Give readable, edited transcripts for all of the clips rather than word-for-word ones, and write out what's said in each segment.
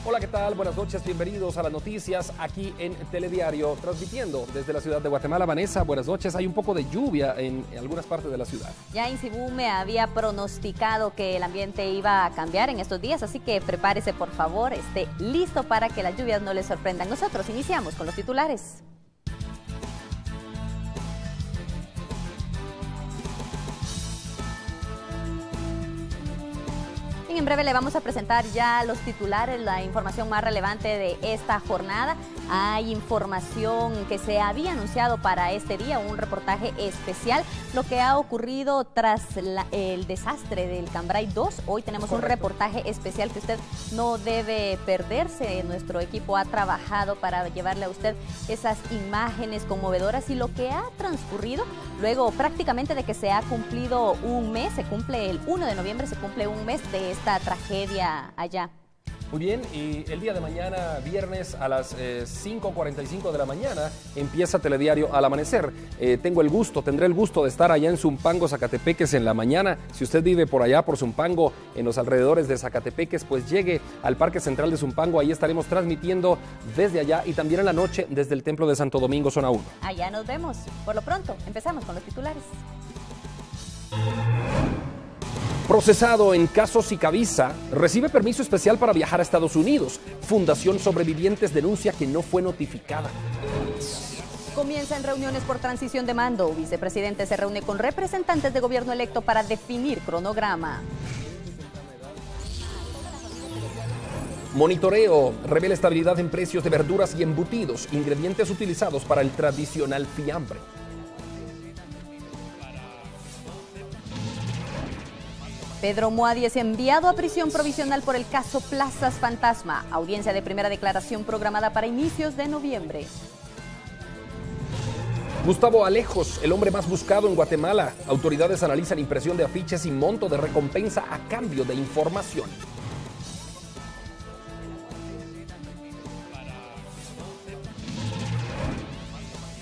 Hola, ¿qué tal? Buenas noches, bienvenidos a las noticias aquí en Telediario, transmitiendo desde la ciudad de Guatemala. Vanessa, buenas noches. Hay un poco de lluvia en algunas partes de la ciudad. Ya Insibú me había pronosticado que el ambiente iba a cambiar en estos días, así que prepárese, por favor, esté listo para que las lluvias no le sorprendan. Nosotros iniciamos con los titulares. En breve le vamos a presentar ya los titulares, la información más relevante de esta jornada. Hay información que se había anunciado para este día, un reportaje especial, lo que ha ocurrido tras el desastre del Cambrai 2. Hoy tenemos un reportaje especial que usted no debe perderse. Nuestro equipo ha trabajado para llevarle a usted esas imágenes conmovedoras y lo que ha transcurrido luego prácticamente de que se ha cumplido un mes, se cumple el 1 de noviembre, se cumple un mes de esta tragedia allá. Muy bien, y el día de mañana, viernes a las 5:45 de la mañana, empieza Telediario al amanecer. Tendré el gusto de estar allá en Zumpango, Zacatepeques en la mañana. Si usted vive por allá, por Zumpango, en los alrededores de Zacatepeques, pues llegue al Parque Central de Zumpango. Ahí estaremos transmitiendo desde allá y también en la noche desde el Templo de Santo Domingo, zona 1. Allá nos vemos. Por lo pronto, empezamos con los titulares. Procesado en caso Sicavisa, recibe permiso especial para viajar a Estados Unidos. Fundación Sobrevivientes denuncia que no fue notificada. Comienzan reuniones por transición de mando. Vicepresidente se reúne con representantes de gobierno electo para definir cronograma. Monitoreo revela estabilidad en precios de verduras y embutidos, ingredientes utilizados para el tradicional fiambre. Pedro Muadi es enviado a prisión provisional por el caso Plazas Fantasma. Audiencia de primera declaración programada para inicios de noviembre. Gustavo Alejos, el hombre más buscado en Guatemala. Autoridades analizan impresión de afiches y monto de recompensa a cambio de información.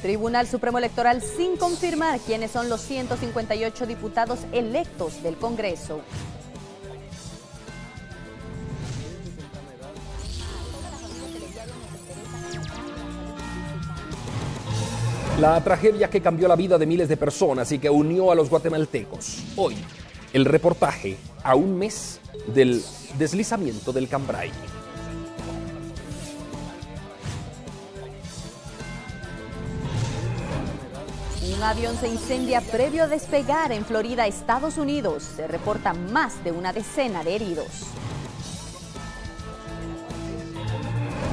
Tribunal Supremo Electoral sin confirmar quiénes son los 158 diputados electos del Congreso. La tragedia que cambió la vida de miles de personas y que unió a los guatemaltecos. Hoy, el reportaje a un mes del deslizamiento del Cambrai. Un avión se incendia previo a despegar en Florida, Estados Unidos. Se reporta más de una decena de heridos.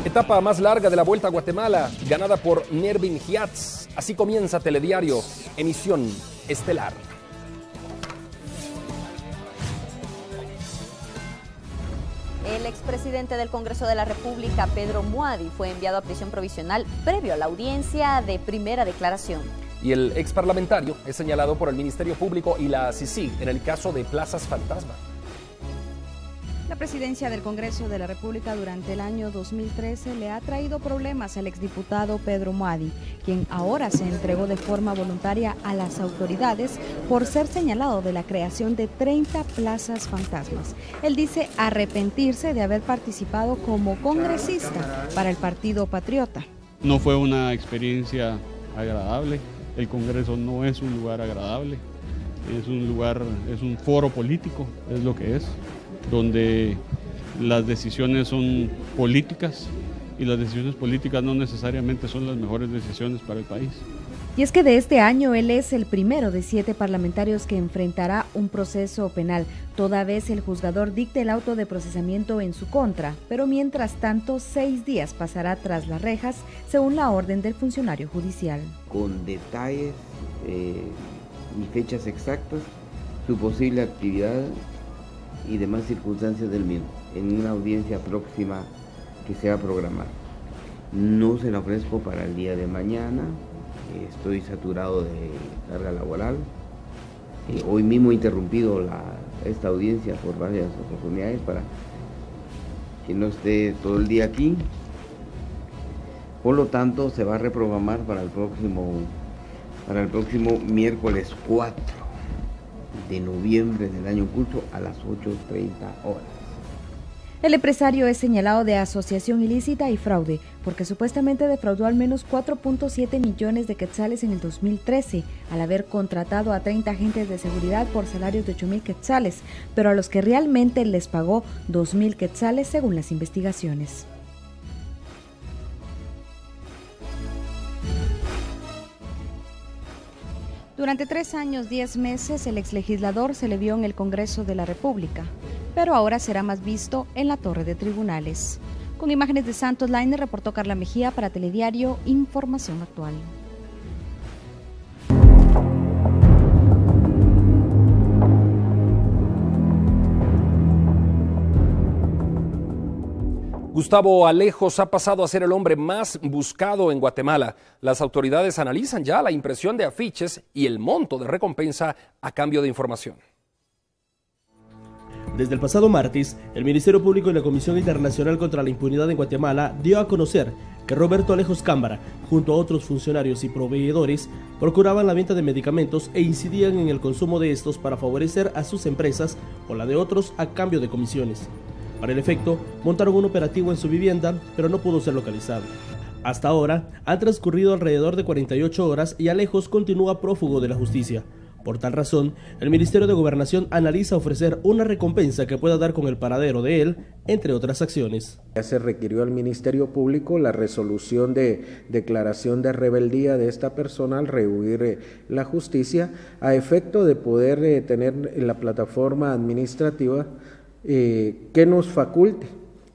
Etapa más larga de la Vuelta a Guatemala, ganada por Nervin Hiatz. Así comienza Telediario, emisión estelar. El expresidente del Congreso de la República, Pedro Muadi, fue enviado a prisión provisional previo a la audiencia de primera declaración. Y el ex parlamentario es señalado por el Ministerio Público y la CICIG en el caso de Plazas Fantasma. La presidencia del Congreso de la República durante el año 2013 le ha traído problemas al exdiputado Pedro Muadi, quien ahora se entregó de forma voluntaria a las autoridades por ser señalado de la creación de 30 plazas fantasmas. Él dice arrepentirse de haber participado como congresista para el Partido Patriota. No fue una experiencia agradable. El Congreso no es un lugar agradable, es un foro político, es lo que es, donde las decisiones son políticas y las decisiones políticas no necesariamente son las mejores decisiones para el país. Y es que de este año él es el primero de 7 parlamentarios que enfrentará un proceso penal, toda vez el juzgador dicte el auto de procesamiento en su contra, pero mientras tanto 6 días pasará tras las rejas, según la orden del funcionario judicial. Con detalles y fechas exactas, su posible actividad y demás circunstancias del mismo, en una audiencia próxima que se va a programar. No se la ofrezco para el día de mañana. Estoy saturado de carga laboral. Hoy mismo he interrumpido esta audiencia por varias oportunidades para que no esté todo el día aquí. Por lo tanto, se va a reprogramar para el próximo miércoles 4 de noviembre del año en curso a las 8:30 horas. El empresario es señalado de asociación ilícita y fraude, porque supuestamente defraudó al menos 4.7 millones de quetzales en el 2013, al haber contratado a 30 agentes de seguridad por salarios de 8.000 quetzales, pero a los que realmente les pagó 2.000 quetzales según las investigaciones. Durante 3 años, 10 meses, el exlegislador se le vio en el Congreso de la República, pero ahora será más visto en la Torre de Tribunales. Con imágenes de Santos Laine, reportó Carla Mejía para Telediario Información Actual. Gustavo Alejos ha pasado a ser el hombre más buscado en Guatemala. Las autoridades analizan ya la impresión de afiches y el monto de recompensa a cambio de información. Desde el pasado martes, el Ministerio Público y la Comisión Internacional contra la Impunidad en Guatemala dio a conocer que Roberto Alejos Cámara, junto a otros funcionarios y proveedores, procuraban la venta de medicamentos e incidían en el consumo de estos para favorecer a sus empresas o la de otros a cambio de comisiones. Para el efecto, montaron un operativo en su vivienda, pero no pudo ser localizado. Hasta ahora, han transcurrido alrededor de 48 horas y Alejos continúa prófugo de la justicia. Por tal razón, el Ministerio de Gobernación analiza ofrecer una recompensa que pueda dar con el paradero de él, entre otras acciones. Ya se requirió al Ministerio Público la resolución de declaración de rebeldía de esta persona al rehuir la justicia, a efecto de poder tener la plataforma administrativa que nos faculte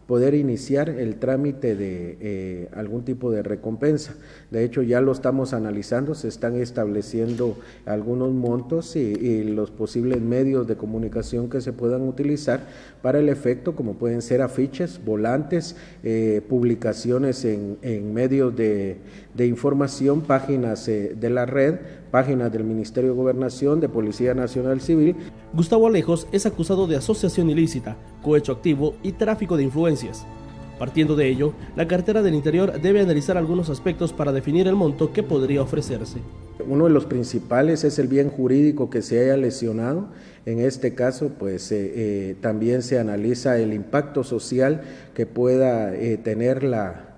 poder iniciar el trámite de algún tipo de recompensa. De hecho, ya lo estamos analizando, se están estableciendo algunos montos y los posibles medios de comunicación que se puedan utilizar para el efecto, como pueden ser afiches, volantes, publicaciones en medios de información, páginas de la red, páginas del Ministerio de Gobernación, de Policía Nacional Civil. Gustavo Alejos es acusado de asociación ilícita, cohecho activo y tráfico de influencias. Partiendo de ello, la cartera del Interior debe analizar algunos aspectos para definir el monto que podría ofrecerse. Uno de los principales es el bien jurídico que se haya lesionado. En este caso, pues también se analiza el impacto social que pueda tener la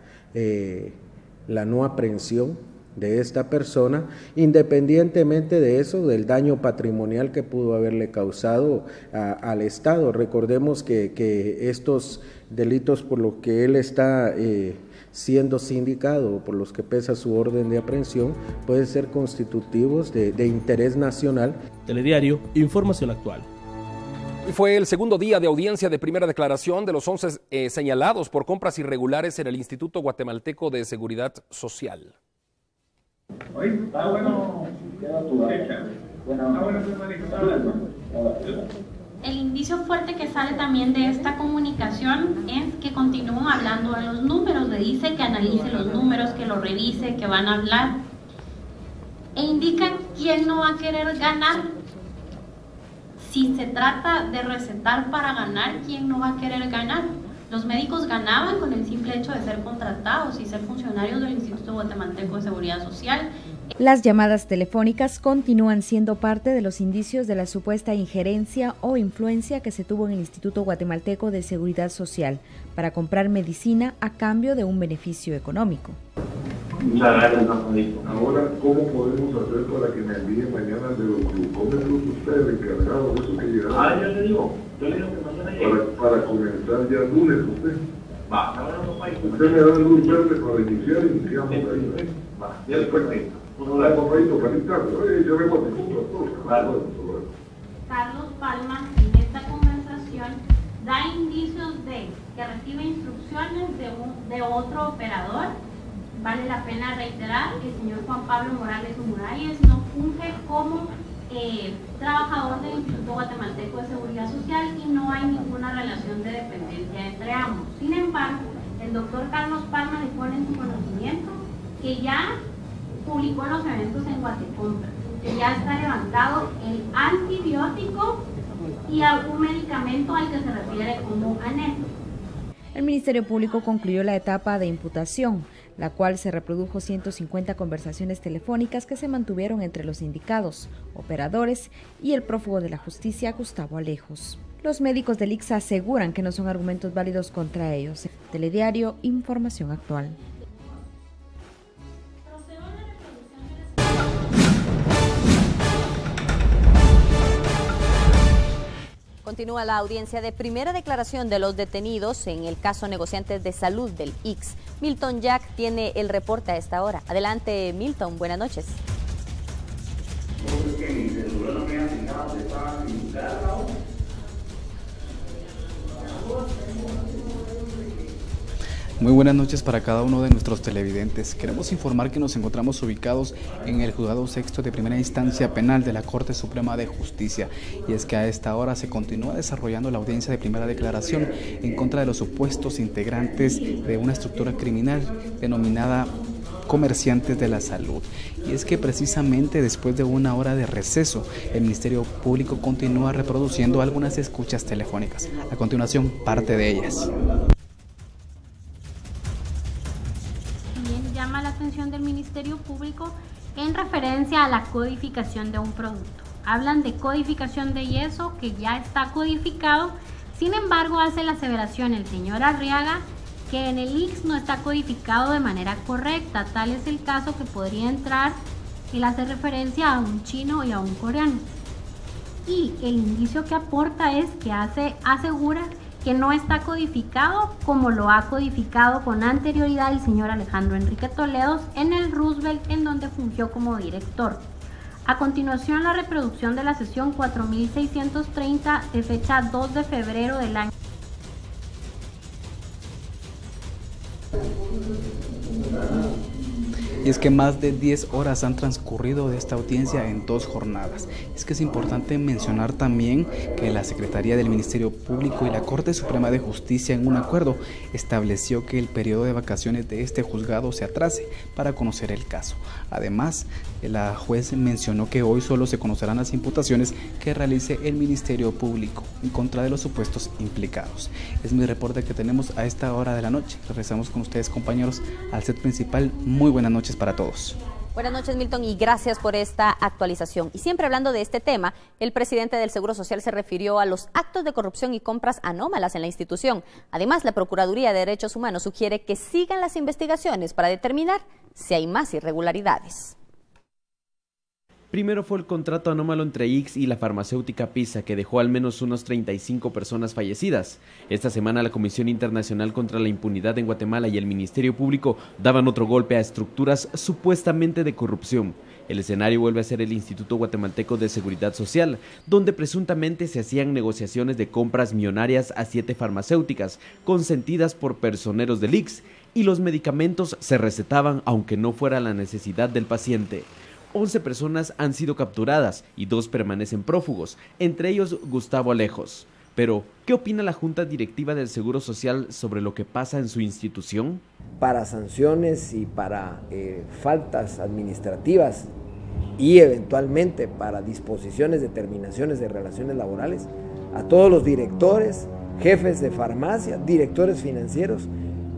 no aprehensión de esta persona, independientemente de eso, del daño patrimonial que pudo haberle causado al Estado. Recordemos que estos delitos por los que él está siendo sindicado, por los que pesa su orden de aprehensión, pueden ser constitutivos de interés nacional. Telediario, Información Actual. Fue el segundo día de audiencia de primera declaración de los 11 señalados por compras irregulares en el Instituto Guatemalteco de Seguridad Social. El indicio fuerte que sale también de esta comunicación es que continúan hablando de los números, le dice que analice los números, que los revise, que van a hablar, e indican quién no va a querer ganar. Si se trata de recetar para ganar, ¿quién no va a querer ganar? Los médicos ganaban con el simple hecho de ser contratados y ser funcionarios del Instituto Guatemalteco de Seguridad Social. Las llamadas telefónicas continúan siendo parte de los indicios de la supuesta injerencia o influencia que se tuvo en el Instituto Guatemalteco de Seguridad Social para comprar medicina a cambio de un beneficio económico. Muchas gracias, don médico. Ahora, ¿cómo podemos hacer para que me envíen mañana de los glucómetros usted, encargado de eso que llegará? Ya le digo que mañana llegue. Para comenzar ya el lunes usted. Va, usted me da el luz verde para iniciar y iniciamos ahí. Va, ya después. Carlos Palma, en esta conversación, da indicios de que recibe instrucciones de otro operador. Vale la pena reiterar que el señor Juan Pablo Morales Muralles no funge como trabajador del Instituto Guatemalteco de Seguridad Social y no hay ninguna relación de dependencia entre ambos. Sin embargo, el doctor Carlos Palma le pone en su conocimiento que ya publicó en los eventos en Guatecompra, que ya está levantado el antibiótico y algún medicamento al que se refiere como aneto. El Ministerio Público concluyó la etapa de imputación, la cual se reprodujo 150 conversaciones telefónicas que se mantuvieron entre los indicados, operadores y el prófugo de la justicia Gustavo Alejos. Los médicos del ICS aseguran que no son argumentos válidos contra ellos. Telediario, información actual. Continúa la audiencia de primera declaración de los detenidos en el caso negociantes de salud del ICS. Milton Jack tiene el reporte a esta hora. Adelante, Milton, buenas noches. Muy buenas noches para cada uno de nuestros televidentes. Queremos informar que nos encontramos ubicados en el Juzgado Sexto de Primera Instancia Penal de la Corte Suprema de Justicia. Y es que a esta hora se continúa desarrollando la audiencia de primera declaración en contra de los supuestos integrantes de una estructura criminal denominada Comerciantes de la Salud. Y es que precisamente después de una hora de receso, el Ministerio Público continúa reproduciendo algunas escuchas telefónicas. A continuación, parte de ellas. Llama la atención del Ministerio Público en referencia a la codificación de un producto. Hablan de codificación de yeso que ya está codificado, sin embargo hace la aseveración el señor Arriaga que en el ICS no está codificado de manera correcta. Tal es el caso que podría entrar, él hace referencia a un chino y a un coreano. Y el indicio que aporta es que asegura que no está codificado como lo ha codificado con anterioridad el señor Alejandro Enrique Toledo en el Roosevelt, en donde fungió como director. A continuación, la reproducción de la sesión 4630 de fecha 2 de febrero del año. Y es que más de 10 horas han transcurrido de esta audiencia en 2 jornadas. Es que es importante mencionar también que la Secretaría del Ministerio Público y la Corte Suprema de Justicia en un acuerdo estableció que el periodo de vacaciones de este juzgado se atrase para conocer el caso. Además, la juez mencionó que hoy solo se conocerán las imputaciones que realice el Ministerio Público en contra de los supuestos implicados. Es mi reporte que tenemos a esta hora de la noche. Regresamos con ustedes, compañeros, al set principal. Muy buenas noches para todos. Buenas noches, Milton, y gracias por esta actualización. Y siempre hablando de este tema, el presidente del Seguro Social se refirió a los actos de corrupción y compras anómalas en la institución. Además, la Procuraduría de Derechos Humanos sugiere que sigan las investigaciones para determinar si hay más irregularidades. Primero fue el contrato anómalo entre ICS y la farmacéutica PISA, que dejó al menos unos 35 personas fallecidas. Esta semana la Comisión Internacional contra la Impunidad en Guatemala y el Ministerio Público daban otro golpe a estructuras supuestamente de corrupción. El escenario vuelve a ser el Instituto Guatemalteco de Seguridad Social, donde presuntamente se hacían negociaciones de compras millonarias a 7 farmacéuticas, consentidas por personeros del ICS, y los medicamentos se recetaban aunque no fuera la necesidad del paciente. 11 personas han sido capturadas y 2 permanecen prófugos, entre ellos Gustavo Alejos. Pero, ¿qué opina la Junta Directiva del Seguro Social sobre lo que pasa en su institución? Para sanciones y para faltas administrativas y eventualmente para disposiciones de terminaciones de relaciones laborales, a todos los directores, jefes de farmacia, directores financieros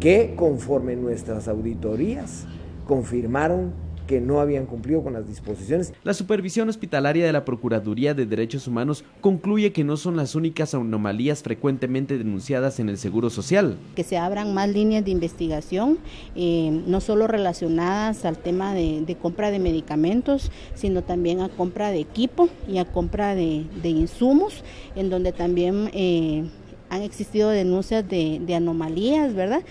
que conforme nuestras auditorías confirmaron que no habían cumplido con las disposiciones. La supervisión hospitalaria de la Procuraduría de Derechos Humanos concluye que no son las únicas anomalías frecuentemente denunciadas en el Seguro Social. Que se abran más líneas de investigación, no solo relacionadas al tema de compra de medicamentos, sino también a compra de equipo y a compra de insumos, en donde también han existido denuncias de anomalías, ¿verdad?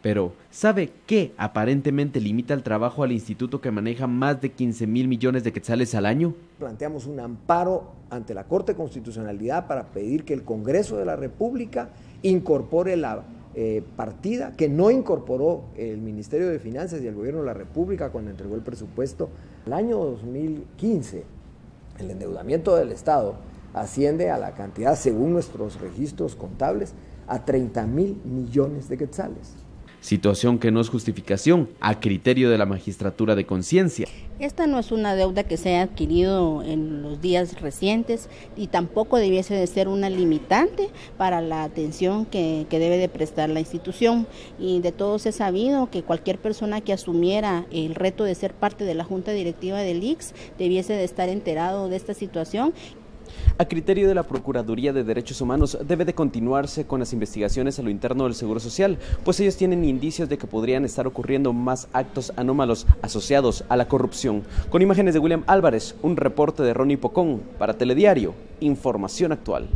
Pero, ¿sabe qué aparentemente limita el trabajo al instituto que maneja más de 15,000 millones de quetzales al año? Planteamos un amparo ante la Corte de Constitucionalidad para pedir que el Congreso de la República incorpore la partida que no incorporó el Ministerio de Finanzas y el Gobierno de la República cuando entregó el presupuesto. El año 2015, el endeudamiento del Estado asciende a la cantidad, según nuestros registros contables, a 30,000 millones de quetzales. Situación que no es justificación, a criterio de la magistratura de conciencia. Esta no es una deuda que se ha adquirido en los días recientes y tampoco debiese de ser una limitante para la atención que debe de prestar la institución. Y de todos es sabido que cualquier persona que asumiera el reto de ser parte de la Junta Directiva del ICS debiese de estar enterado de esta situación. A criterio de la Procuraduría de Derechos Humanos, debe de continuarse con las investigaciones a lo interno del Seguro Social, pues ellos tienen indicios de que podrían estar ocurriendo más actos anómalos asociados a la corrupción. Con imágenes de William Álvarez, un reporte de Ronnie Pocón para Telediario, Información Actual.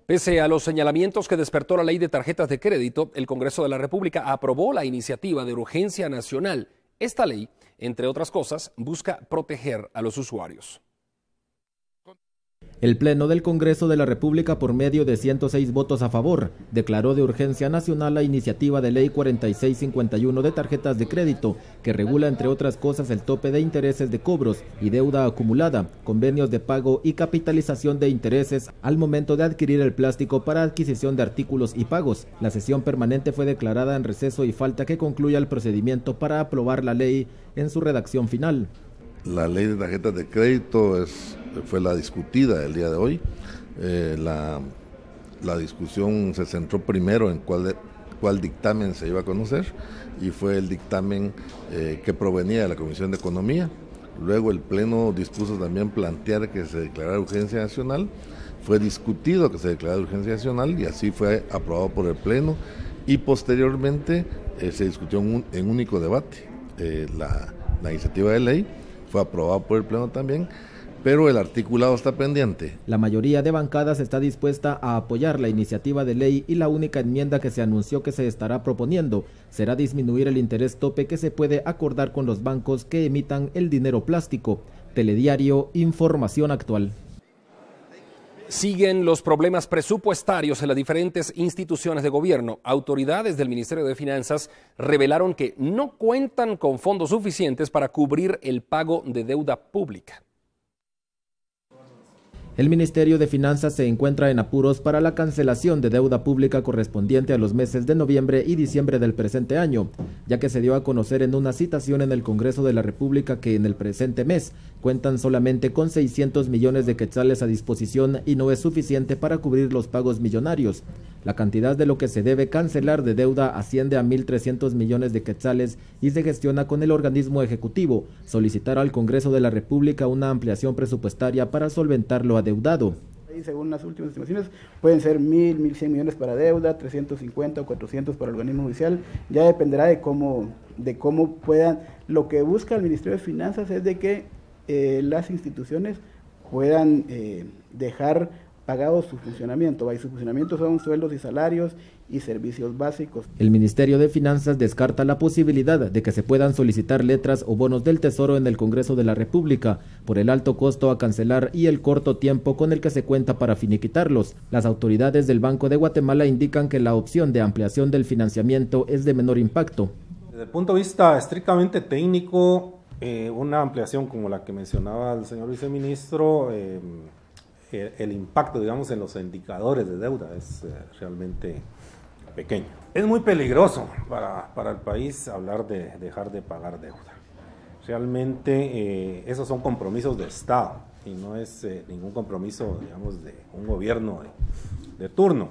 Pese a los señalamientos que despertó la ley de tarjetas de crédito, el Congreso de la República aprobó la iniciativa de urgencia nacional. Esta ley, entre otras cosas, busca proteger a los usuarios. El Pleno del Congreso de la República, por medio de 106 votos a favor, declaró de urgencia nacional la iniciativa de ley 4651 de tarjetas de crédito, que regula, entre otras cosas, el tope de intereses de cobros y deuda acumulada, convenios de pago y capitalización de intereses al momento de adquirir el plástico para adquisición de artículos y pagos. La sesión permanente fue declarada en receso y falta que concluya el procedimiento para aprobar la ley en su redacción final. La ley de tarjetas de crédito fue la discutida el día de hoy. La discusión se centró primero en cuál dictamen se iba a conocer, y fue el dictamen que provenía de la Comisión de Economía. Luego el Pleno dispuso también plantear que se declarara urgencia nacional. Fue discutido que se declarara urgencia nacional y así fue aprobado por el Pleno, y posteriormente se discutió en único debate. La iniciativa de ley fue aprobada por el Pleno también, pero el articulado está pendiente. La mayoría de bancadas está dispuesta a apoyar la iniciativa de ley, y la única enmienda que se anunció que se estará proponiendo será disminuir el interés tope que se puede acordar con los bancos que emitan el dinero plástico. Telediario, Información Actual. Siguen los problemas presupuestarios en las diferentes instituciones de gobierno. Autoridades del Ministerio de Finanzas revelaron que no cuentan con fondos suficientes para cubrir el pago de deuda pública. El Ministerio de Finanzas se encuentra en apuros para la cancelación de deuda pública correspondiente a los meses de noviembre y diciembre del presente año, ya que se dio a conocer en una citación en el Congreso de la República que en el presente mes cuentan solamente con 600 millones de quetzales a disposición y no es suficiente para cubrir los pagos millonarios. La cantidad de lo que se debe cancelar de deuda asciende a 1.300 millones de quetzales y se gestiona con el organismo ejecutivo solicitar al Congreso de la República una ampliación presupuestaria para solventar lo adeudado. Según las últimas estimaciones, pueden ser 1.000, 1.100 millones para deuda, 350 o 400 para el organismo judicial. Ya dependerá de cómo puedan. Lo que busca el Ministerio de Finanzas es de que las instituciones puedan dejar pagado su funcionamiento. Y su funcionamiento son sueldos y salarios y servicios básicos. El Ministerio de Finanzas descarta la posibilidad de que se puedan solicitar letras o bonos del Tesoro en el Congreso de la República por el alto costo a cancelar y el corto tiempo con el que se cuenta para finiquitarlos. Las autoridades del Banco de Guatemala indican que la opción de ampliación del financiamiento es de menor impacto. Desde el punto de vista estrictamente técnico, una ampliación como la que mencionaba el señor viceministro, el impacto, digamos, en los indicadores de deuda es realmente pequeño. Es muy peligroso para el país hablar de dejar de pagar deuda. Realmente esos son compromisos de Estado y no es ningún compromiso, digamos, de un gobierno de turno.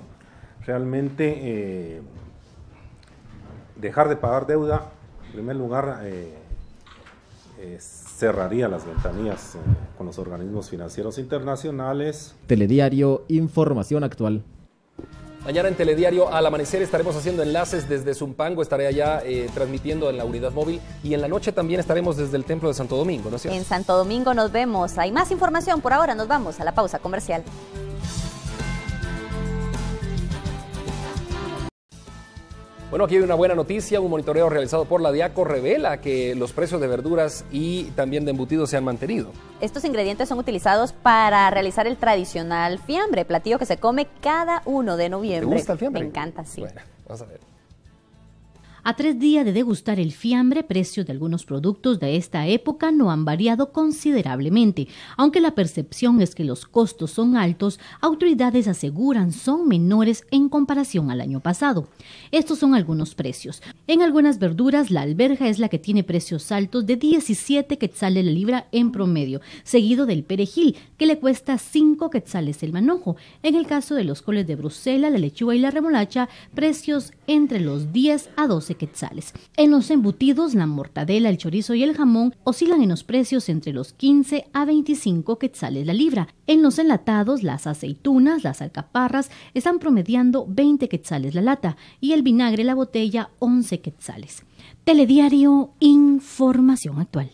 Realmente dejar de pagar deuda, en primer lugar, cerraría las ventanillas con los organismos financieros internacionales. Telediario, Información Actual. Mañana en Telediario al amanecer estaremos haciendo enlaces desde Zumpango, estaré allá transmitiendo en la unidad móvil, y en la noche también estaremos desde el Templo de Santo Domingo, ¿no es cierto? En Santo Domingo nos vemos. Hay más información, por ahora nos vamos a la pausa comercial. Bueno, aquí hay una buena noticia. Un monitoreo realizado por la Diaco revela que los precios de verduras y también de embutidos se han mantenido. Estos ingredientes son utilizados para realizar el tradicional fiambre, platillo que se come cada 1 de noviembre. ¿Te gusta el fiambre? Me encanta, sí. Bueno, vamos a ver. A 3 días de degustar el fiambre, precios de algunos productos de esta época no han variado considerablemente. Aunque la percepción es que los costos son altos, autoridades aseguran son menores en comparación al año pasado. Estos son algunos precios. En algunas verduras, la alberja es la que tiene precios altos de 17 quetzales la libra en promedio, seguido del perejil, que le cuesta 5 quetzales el manojo. En el caso de los coles de Bruselas, la lechuga y la remolacha, precios entre los 10 a 12 12 quetzales. En los embutidos, la mortadela, el chorizo y el jamón oscilan en los precios entre los 15 a 25 quetzales la libra. En los enlatados, las aceitunas, las alcaparras están promediando 20 quetzales la lata y el vinagre, la botella, 11 quetzales. Telediario, información actual.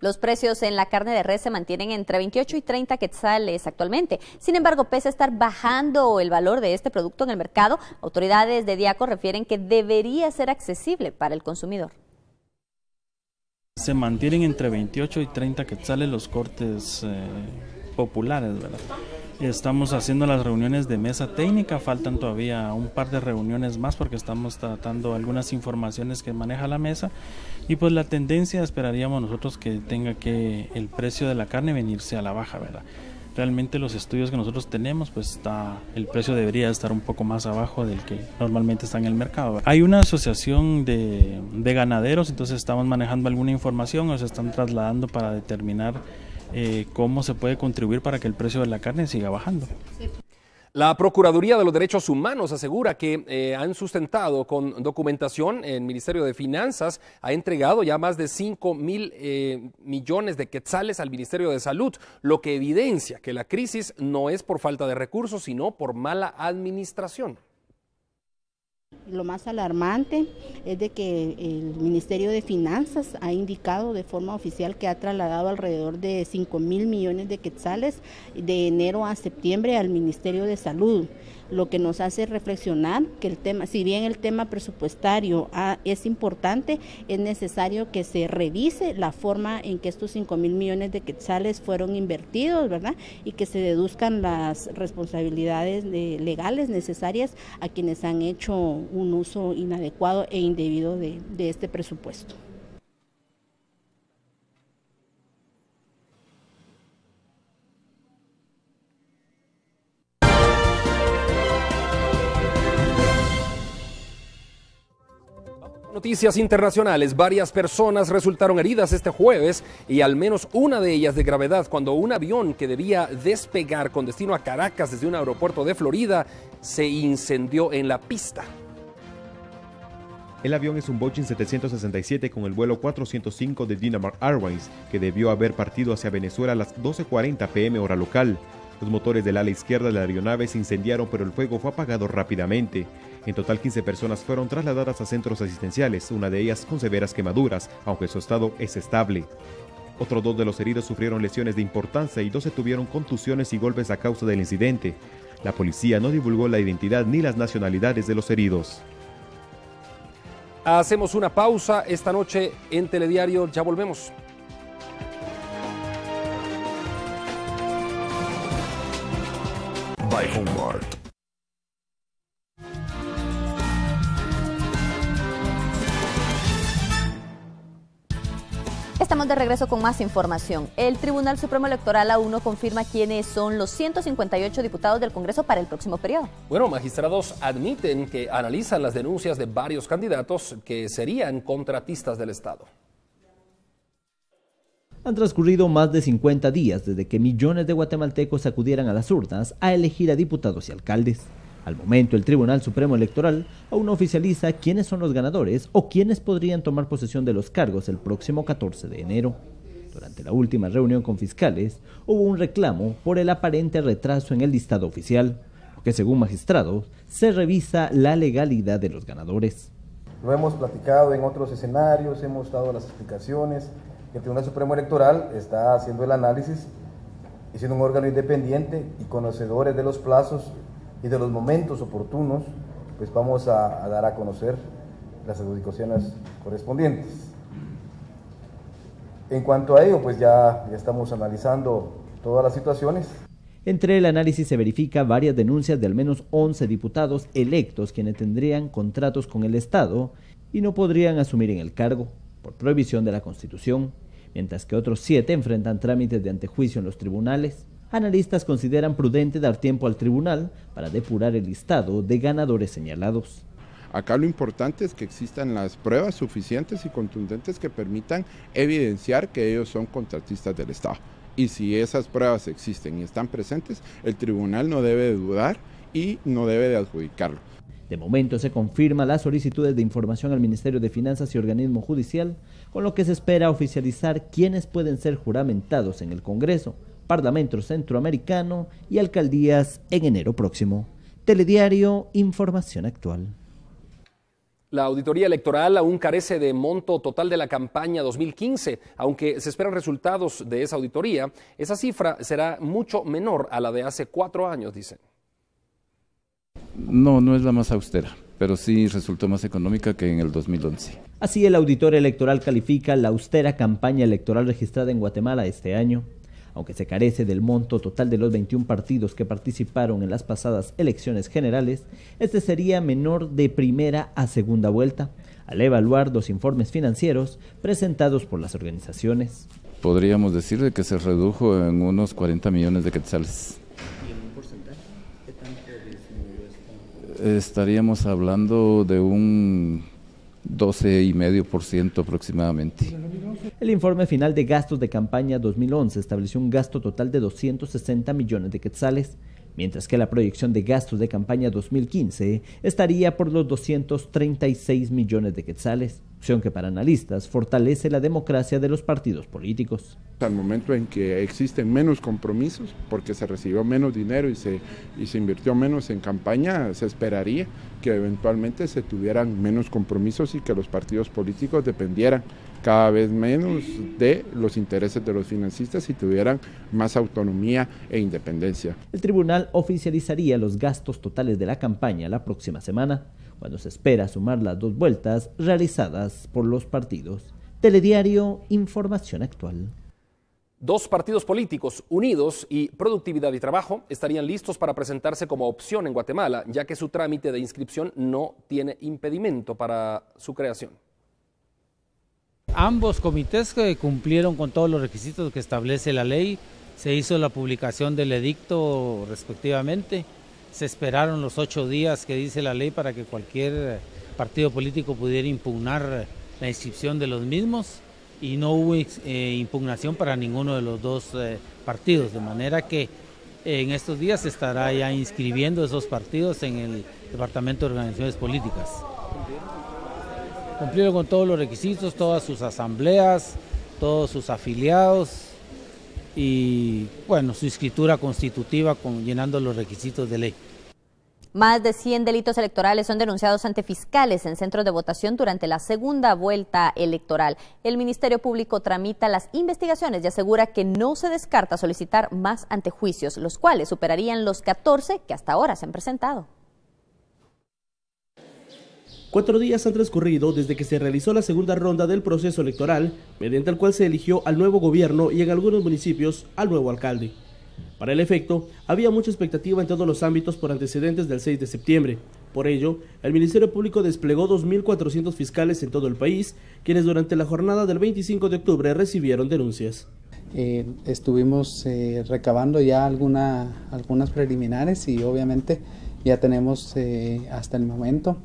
Los precios en la carne de res se mantienen entre 28 y 30 quetzales actualmente. Sin embargo, pese a estar bajando el valor de este producto en el mercado, autoridades de Diaco refieren que debería ser accesible para el consumidor. Se mantienen entre 28 y 30 quetzales los cortes populares, ¿verdad? Estamos haciendo las reuniones de mesa técnica, faltan todavía un par de reuniones más porque estamos tratando algunas informaciones que maneja la mesa y pues la tendencia esperaríamos nosotros que tenga que el precio de la carne venirse a la baja, ¿verdad? Realmente los estudios que nosotros tenemos, pues el precio debería estar un poco más abajo del que normalmente está en el mercado. Hay una asociación de ganaderos, entonces estamos manejando alguna información o se están trasladando para determinar cómo se puede contribuir para que el precio de la carne siga bajando. La Procuraduría de los Derechos Humanos asegura que han sustentado con documentación, el Ministerio de Finanzas ha entregado ya más de 5.000 millones de quetzales al Ministerio de Salud, lo que evidencia que la crisis no es por falta de recursos, sino por mala administración. Lo más alarmante es de que el Ministerio de Finanzas ha indicado de forma oficial que ha trasladado alrededor de 5.000 millones de quetzales de enero a septiembre al Ministerio de Salud, lo que nos hace reflexionar que el tema, si bien el tema presupuestario es importante, es necesario que se revise la forma en que estos 5.000 millones de quetzales fueron invertidos, ¿verdad? Y que se deduzcan las responsabilidades legales necesarias a quienes han hecho un uso inadecuado e indebido de este presupuesto. Noticias internacionales. Varias personas resultaron heridas este jueves y al menos una de ellas de gravedad cuando un avión que debía despegar con destino a Caracas desde un aeropuerto de Florida se incendió en la pista. El avión es un Boeing 767 con el vuelo 405 de Dinamark Airways, que debió haber partido hacia Venezuela a las 12:40 p.m. hora local. Los motores del ala izquierda de la aeronave se incendiaron, pero el fuego fue apagado rápidamente. En total, 15 personas fueron trasladadas a centros asistenciales, una de ellas con severas quemaduras, aunque su estado es estable. Otros 2 de los heridos sufrieron lesiones de importancia y 12 tuvieron contusiones y golpes a causa del incidente. La policía no divulgó la identidad ni las nacionalidades de los heridos. Hacemos una pausa esta noche en Telediario, ya volvemos. By Homeward. Estamos de regreso con más información. El Tribunal Supremo Electoral aún no confirma quiénes son los 158 diputados del Congreso para el próximo periodo. Bueno, magistrados admiten que analizan las denuncias de varios candidatos que serían contratistas del Estado. Han transcurrido más de 50 días desde que millones de guatemaltecos acudieran a las urnas a elegir a diputados y alcaldes. Al momento, el Tribunal Supremo Electoral aún no oficializa quiénes son los ganadores o quiénes podrían tomar posesión de los cargos el próximo 14 de enero. Durante la última reunión con fiscales, hubo un reclamo por el aparente retraso en el listado oficial, porque según magistrados, se revisa la legalidad de los ganadores. Lo hemos platicado en otros escenarios, hemos dado las explicaciones. El Tribunal Supremo Electoral está haciendo el análisis y siendo un órgano independiente y conocedores de los plazos y de los momentos oportunos, pues vamos a dar a conocer las adjudicaciones correspondientes. En cuanto a ello, pues ya estamos analizando todas las situaciones. Entre el análisis se verifica varias denuncias de al menos 11 diputados electos quienes tendrían contratos con el Estado y no podrían asumir en el cargo por prohibición de la Constitución, mientras que otros 7 enfrentan trámites de antejuicio en los tribunales. Analistas consideran prudente dar tiempo al tribunal para depurar el listado de ganadores señalados. Acá lo importante es que existan las pruebas suficientes y contundentes que permitan evidenciar que ellos son contratistas del Estado. Y si esas pruebas existen y están presentes, el tribunal no debe de dudar y no debe de adjudicarlo. De momento se confirma las solicitudes de información al Ministerio de Finanzas y Organismo Judicial, con lo que se espera oficializar quiénes pueden ser juramentados en el Congreso, Parlamento Centroamericano y alcaldías en enero próximo. Telediario, información actual. La auditoría electoral aún carece de monto total de la campaña 2015. Aunque se esperan resultados de esa auditoría, esa cifra será mucho menor a la de hace 4 años, dicen. No es la más austera, pero sí resultó más económica que en el 2011. Así, el auditor electoral califica la austera campaña electoral registrada en Guatemala este año. Aunque se carece del monto total de los 21 partidos que participaron en las pasadas elecciones generales, este sería menor de primera a segunda vuelta, al evaluar los informes financieros presentados por las organizaciones. Podríamos decir de que se redujo en unos 40 millones de quetzales. ¿Y en un porcentaje? ¿Qué tanto disminuyó esto? Estaríamos hablando de un 12,5% aproximadamente. El informe final de gastos de campaña 2011 estableció un gasto total de 260 millones de quetzales, mientras que la proyección de gastos de campaña 2015 estaría por los 236 millones de quetzales, opción que para analistas fortalece la democracia de los partidos políticos. Al momento en que existen menos compromisos, porque se recibió menos dinero y se invirtió menos en campaña, se esperaría que eventualmente se tuvieran menos compromisos y que los partidos políticos dependieran cada vez menos de los intereses de los financistas y tuvieran más autonomía e independencia. El tribunal oficializaría los gastos totales de la campaña la próxima semana, cuando se espera sumar las 2 vueltas realizadas por los partidos. Telediario, información actual. 2 partidos políticos, Unidos y Productividad y Trabajo, estarían listos para presentarse como opción en Guatemala, ya que su trámite de inscripción no tiene impedimento para su creación. Ambos comités que cumplieron con todos los requisitos que establece la ley, se hizo la publicación del edicto respectivamente, se esperaron los 8 días que dice la ley para que cualquier partido político pudiera impugnar la inscripción de los mismos y no hubo impugnación para ninguno de los 2 partidos, de manera que en estos días se estará ya inscribiendo esos partidos en el Departamento de Organizaciones Políticas. Cumplieron con todos los requisitos, todas sus asambleas, todos sus afiliados y bueno, su escritura constitutiva llenando los requisitos de ley. Más de 100 delitos electorales son denunciados ante fiscales en centros de votación durante la segunda vuelta electoral. El Ministerio Público tramita las investigaciones y asegura que no se descarta solicitar más antejuicios, los cuales superarían los 14 que hasta ahora se han presentado. 4 días han transcurrido desde que se realizó la segunda ronda del proceso electoral, mediante el cual se eligió al nuevo gobierno y en algunos municipios al nuevo alcalde. Para el efecto, había mucha expectativa en todos los ámbitos por antecedentes del 6 de septiembre. Por ello, el Ministerio Público desplegó 2.400 fiscales en todo el país, quienes durante la jornada del 25 de octubre recibieron denuncias. Estuvimos recabando ya algunas preliminares y obviamente ya tenemos hasta el momento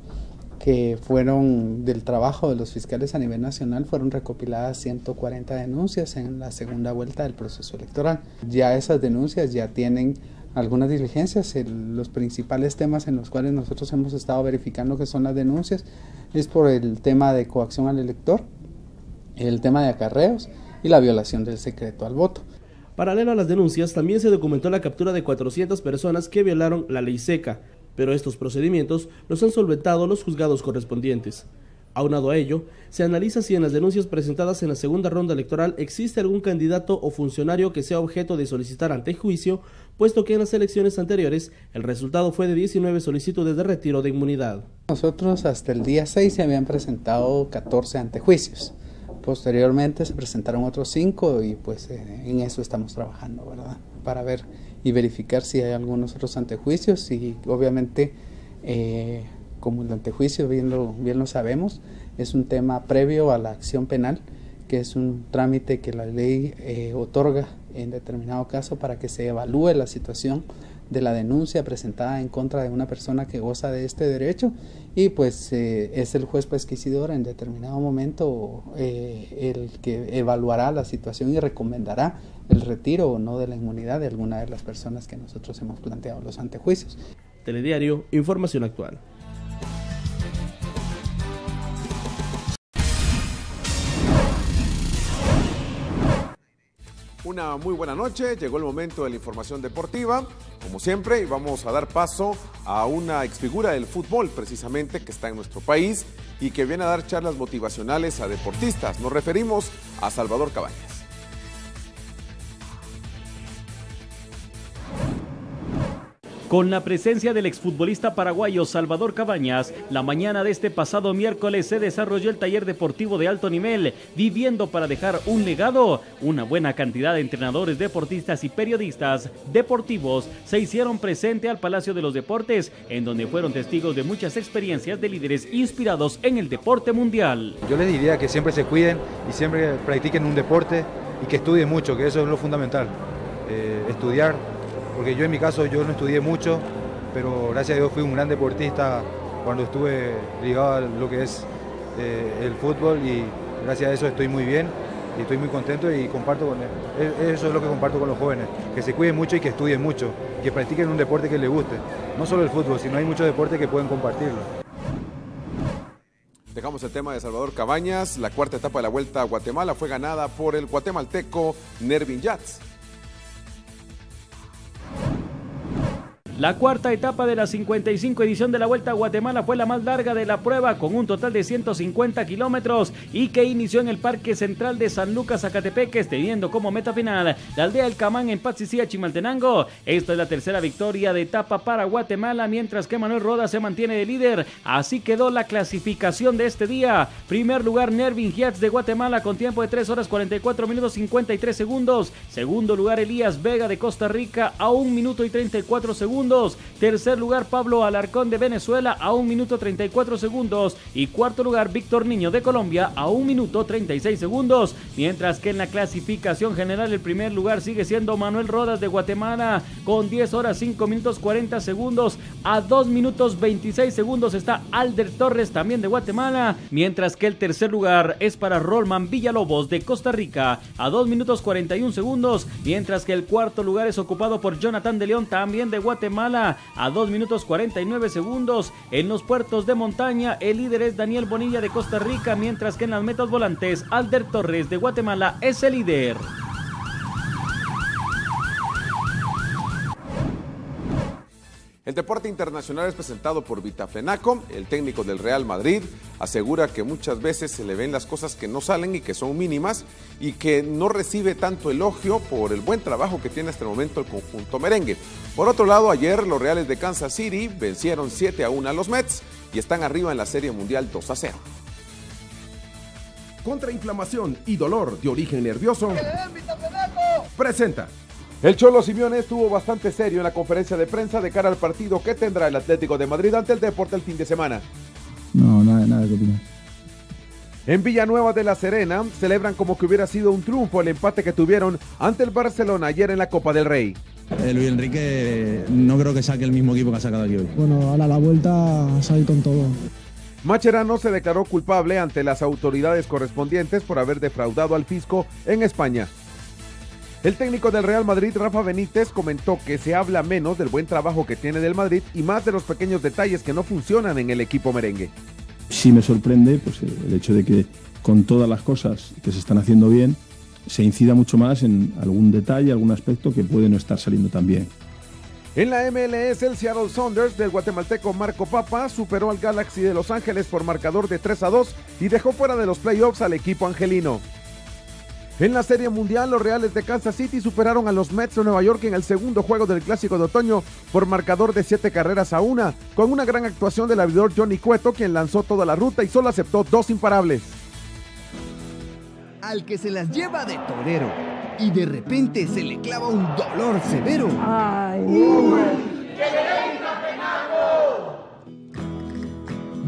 que fueron del trabajo de los fiscales a nivel nacional, fueron recopiladas 140 denuncias en la segunda vuelta del proceso electoral. Ya esas denuncias ya tienen algunas diligencias. Los principales temas en los cuales nosotros hemos estado verificando que son las denuncias es por el tema de coacción al elector, el tema de acarreos y la violación del secreto al voto. Paralelo a las denuncias, también se documentó la captura de 400 personas que violaron la ley seca, pero estos procedimientos los han solventado los juzgados correspondientes. Aunado a ello, se analiza si en las denuncias presentadas en la segunda ronda electoral existe algún candidato o funcionario que sea objeto de solicitar antejuicio, puesto que en las elecciones anteriores el resultado fue de 19 solicitudes de retiro de inmunidad. Nosotros hasta el día 6 se habían presentado 14 antejuicios. Posteriormente se presentaron otros 5 y pues en eso estamos trabajando, ¿verdad? Para ver y verificar si hay algunos otros antejuicios y obviamente como el antejuicio bien lo sabemos, es un tema previo a la acción penal, que es un trámite que la ley otorga en determinado caso para que se evalúe la situación de la denuncia presentada en contra de una persona que goza de este derecho y pues es el juez pesquisidor en determinado momento el que evaluará la situación y recomendará el retiro o no de la inmunidad de alguna de las personas que nosotros hemos planteado los antejuicios. Telediario, información actual. una muy buena noche. Llegó el momento de la información deportiva, como siempre, y vamos a dar paso a una exfigura del fútbol, precisamente, que está en nuestro país y que viene a dar charlas motivacionales a deportistas. Nos referimos a Salvador Cabañas. Con la presencia del exfutbolista paraguayo Salvador Cabañas, la mañana de este pasado miércoles se desarrolló el taller deportivo de alto nivel, Viviendo para dejar un legado. Una buena cantidad de entrenadores, deportistas y periodistas deportivos se hicieron presente al Palacio de los Deportes, en donde fueron testigos de muchas experiencias de líderes inspirados en el deporte mundial. Yo les diría que siempre se cuiden y siempre practiquen un deporte y que estudien mucho, que eso es lo fundamental, estudiar. Porque yo en mi caso yo no estudié mucho, pero gracias a Dios fui un gran deportista cuando estuve ligado a lo que es el fútbol, y gracias a eso estoy muy bien y estoy muy contento y comparto con él. Eso es lo que comparto con los jóvenes, que se cuiden mucho y que estudien mucho, que practiquen un deporte que les guste. No solo el fútbol, sino hay muchos deportes que pueden compartirlo. Dejamos el tema de Salvador Cabañas. La cuarta etapa de la Vuelta a Guatemala fue ganada por el guatemalteco Nervin Yats. La cuarta etapa de la 55 edición de la Vuelta a Guatemala fue la más larga de la prueba, con un total de 150 kilómetros y que inició en el Parque Central de San Lucas, Zacatepeques, teniendo como meta final la aldea El Camán en Patsicía, Chimaltenango. Esta es la tercera victoria de etapa para Guatemala, mientras que Manuel Rodas se mantiene de líder. Así quedó la clasificación de este día. Primer lugar, Nervin Yats de Guatemala con tiempo de 3 horas 44 minutos 53 segundos. Segundo lugar, Elías Vega de Costa Rica a 1 minuto y 34 segundos. Tercer lugar, Pablo Alarcón de Venezuela a 1 minuto 34 segundos. Y cuarto lugar, Víctor Niño de Colombia a 1 minuto 36 segundos. Mientras que en la clasificación general el primer lugar sigue siendo Manuel Rodas de Guatemala con 10 horas 5 minutos 40 segundos. A 2 minutos 26 segundos está Alder Torres, también de Guatemala. Mientras que el tercer lugar es para Rolman Villalobos de Costa Rica a 2 minutos 41 segundos. Mientras que el cuarto lugar es ocupado por Jonathan de León, también de Guatemala, a 2 minutos 49 segundos. En los puertos de montaña el líder es Daniel Bonilla de Costa Rica, mientras que en las metas volantes Alder Torres de Guatemala es el líder. El deporte internacional es presentado por Vitaflenaco. El técnico del Real Madrid asegura que muchas veces se le ven las cosas que no salen y que son mínimas, y que no recibe tanto elogio por el buen trabajo que tiene hasta el momento el conjunto merengue. Por otro lado, ayer los Reales de Kansas City vencieron 7-1 a los Mets y están arriba en la Serie Mundial 2-0. Contra inflamación y dolor de origen nervioso, presenta. El Cholo Simeone estuvo bastante serio en la conferencia de prensa de cara al partido que tendrá el Atlético de Madrid ante el Deportes el fin de semana. No, nada que opinar. En Villanueva de la Serena celebran como que hubiera sido un triunfo el empate que tuvieron ante el Barcelona ayer en la Copa del Rey. Luis Enrique no creo que saque el mismo equipo que ha sacado aquí hoy. Bueno, ahora la vuelta sale con todo. Mascherano se declaró culpable ante las autoridades correspondientes por haber defraudado al fisco en España. El técnico del Real Madrid, Rafa Benítez, comentó que se habla menos del buen trabajo que tiene del Madrid y más de los pequeños detalles que no funcionan en el equipo merengue. Sí me sorprende pues, el hecho de que con todas las cosas que se están haciendo bien, se incida mucho más en algún detalle, algún aspecto que puede no estar saliendo tan bien. En la MLS, el Seattle Sounders del guatemalteco Marco Papa superó al Galaxy de Los Ángeles por marcador de 3-2 y dejó fuera de los playoffs al equipo angelino. En la Serie Mundial, los Reales de Kansas City superaron a los Mets de Nueva York en el segundo juego del Clásico de Otoño por marcador de 7-1, con una gran actuación del abridor Johnny Cueto, quien lanzó toda la ruta y solo aceptó 2 imparables. Al que se las lleva de torero y de repente se le clava un dolor severo.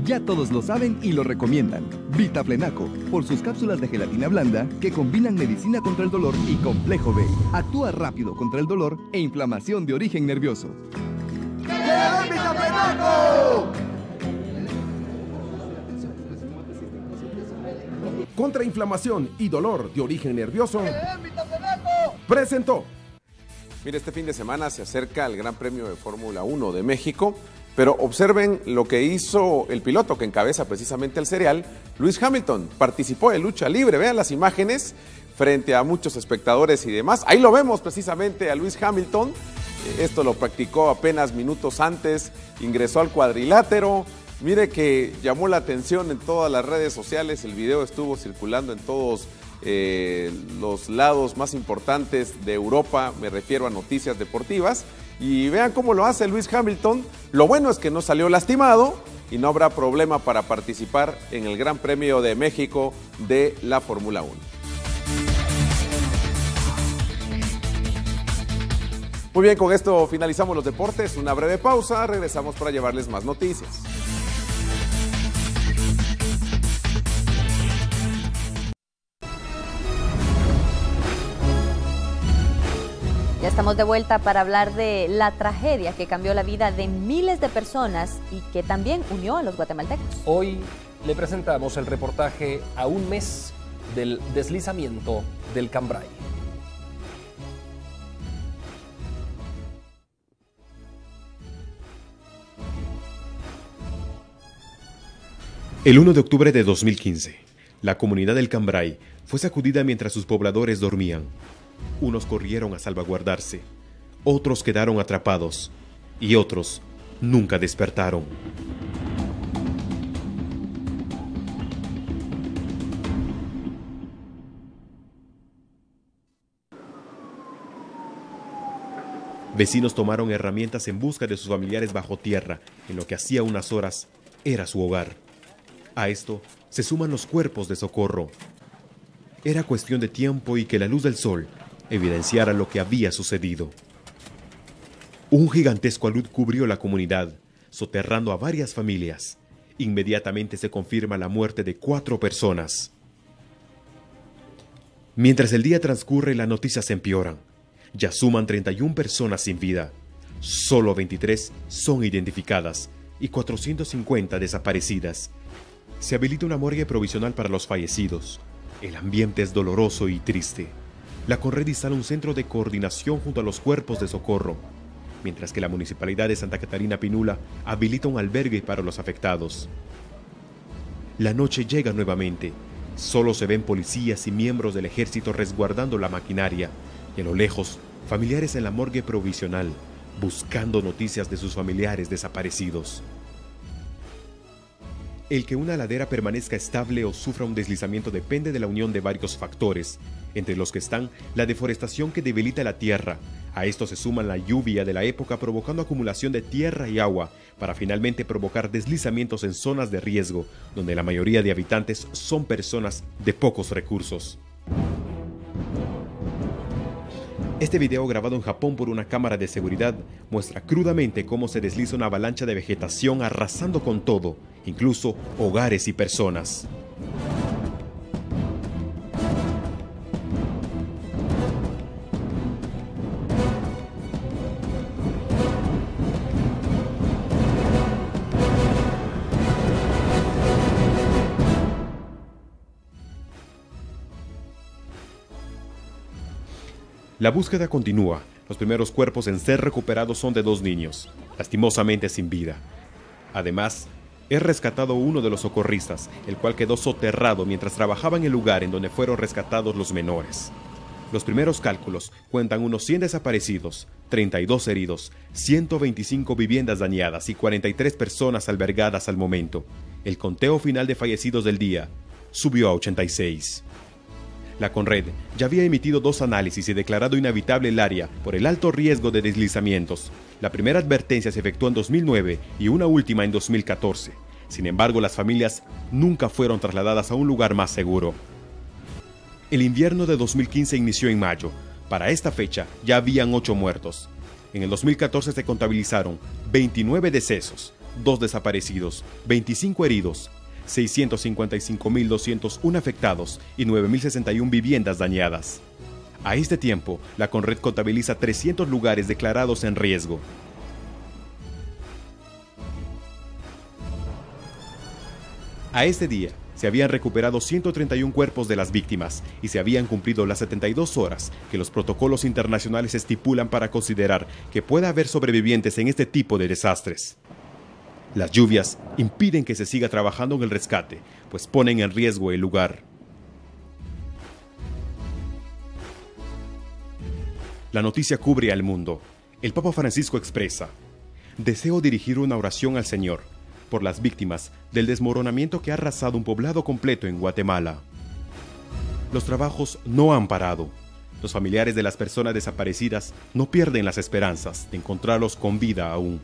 Ya todos lo saben y lo recomiendan. Vitaflenaco, por sus cápsulas de gelatina blanda que combinan medicina contra el dolor y complejo B. Actúa rápido contra el dolor e inflamación de origen nervioso. ¡Que le den Vitaflenaco! Contra inflamación y dolor de origen nervioso, presentó. Mire, este fin de semana se acerca el Gran Premio de Fórmula 1 de México, pero observen lo que hizo el piloto que encabeza precisamente el serial, Lewis Hamilton. Participó de lucha libre, vean las imágenes, frente a muchos espectadores y demás. Ahí lo vemos precisamente a Lewis Hamilton. Esto lo practicó apenas minutos antes, ingresó al cuadrilátero. Mire que llamó la atención en todas las redes sociales, el video estuvo circulando en todos los lados más importantes de Europa, me refiero a noticias deportivas. Y vean cómo lo hace Lewis Hamilton. Lo bueno es que no salió lastimado y no habrá problema para participar en el Gran Premio de México de la Fórmula 1. Muy bien, con esto finalizamos los deportes. Una breve pausa, regresamos para llevarles más noticias. Ya estamos de vuelta para hablar de la tragedia que cambió la vida de miles de personas y que también unió a los guatemaltecos. Hoy le presentamos el reportaje a un mes del deslizamiento del Cambrai. El 1 de octubre de 2015, la comunidad del Cambrai fue sacudida mientras sus pobladores dormían. Unos corrieron a salvaguardarse, otros quedaron atrapados y otros nunca despertaron. Vecinos tomaron herramientas en busca de sus familiares bajo tierra, en lo que hacía unas horas era su hogar. A esto se suman los cuerpos de socorro. Era cuestión de tiempo y que la luz del sol evidenciara lo que había sucedido. Un gigantesco alud cubrió la comunidad, soterrando a varias familias. Inmediatamente se confirma la muerte de 4 personas. Mientras el día transcurre, las noticias empeoran. Ya suman 31 personas sin vida. Solo 23 son identificadas y 450 desaparecidas. Se habilita una morgue provisional para los fallecidos. El ambiente es doloroso y triste. La Conred instala un centro de coordinación junto a los cuerpos de socorro, mientras que la Municipalidad de Santa Catarina Pinula habilita un albergue para los afectados. La noche llega nuevamente. Solo se ven policías y miembros del ejército resguardando la maquinaria, y a lo lejos, familiares en la morgue provisional, buscando noticias de sus familiares desaparecidos. El que una ladera permanezca estable o sufra un deslizamiento depende de la unión de varios factores, entre los que están la deforestación que debilita la tierra. A esto se suma la lluvia de la época provocando acumulación de tierra y agua, para finalmente provocar deslizamientos en zonas de riesgo, donde la mayoría de habitantes son personas de pocos recursos. Este video, grabado en Japón por una cámara de seguridad, muestra crudamente cómo se desliza una avalancha de vegetación arrasando con todo, incluso hogares y personas. La búsqueda continúa. Los primeros cuerpos en ser recuperados son de 2 niños, lastimosamente sin vida. Además, es rescatado uno de los socorristas, el cual quedó soterrado mientras trabajaba en el lugar en donde fueron rescatados los menores. Los primeros cálculos cuentan unos 100 desaparecidos, 32 heridos, 125 viviendas dañadas y 43 personas albergadas al momento. El conteo final de fallecidos del día subió a 86. La Conred ya había emitido 2 análisis y declarado inhabitable el área por el alto riesgo de deslizamientos. La primera advertencia se efectuó en 2009 y una última en 2014. Sin embargo, las familias nunca fueron trasladadas a un lugar más seguro. El invierno de 2015 inició en mayo. Para esta fecha ya habían 8 muertos. En el 2014 se contabilizaron 29 decesos, 2 desaparecidos, 25 heridos, 655.201 afectados y 9.061 viviendas dañadas. A este tiempo, la Conred contabiliza 300 lugares declarados en riesgo. A este día, se habían recuperado 131 cuerpos de las víctimas y se habían cumplido las 72 horas que los protocolos internacionales estipulan para considerar que pueda haber sobrevivientes en este tipo de desastres. Las lluvias impiden que se siga trabajando en el rescate, pues ponen en riesgo el lugar. La noticia cubre al mundo. El Papa Francisco expresa: deseo dirigir una oración al Señor por las víctimas del desmoronamiento que ha arrasado un poblado completo en Guatemala. Los trabajos no han parado. Los familiares de las personas desaparecidas no pierden las esperanzas de encontrarlos con vida aún.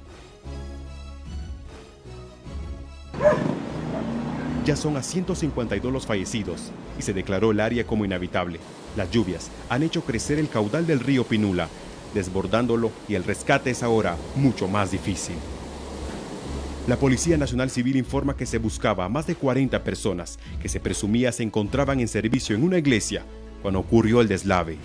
Ya son a 152 los fallecidos y se declaró el área como inhabitable. Las lluvias han hecho crecer el caudal del río Pinula, desbordándolo, y el rescate es ahora mucho más difícil. La Policía Nacional Civil informa que se buscaba a más de 40 personas que se presumía se encontraban en servicio en una iglesia cuando ocurrió el deslave.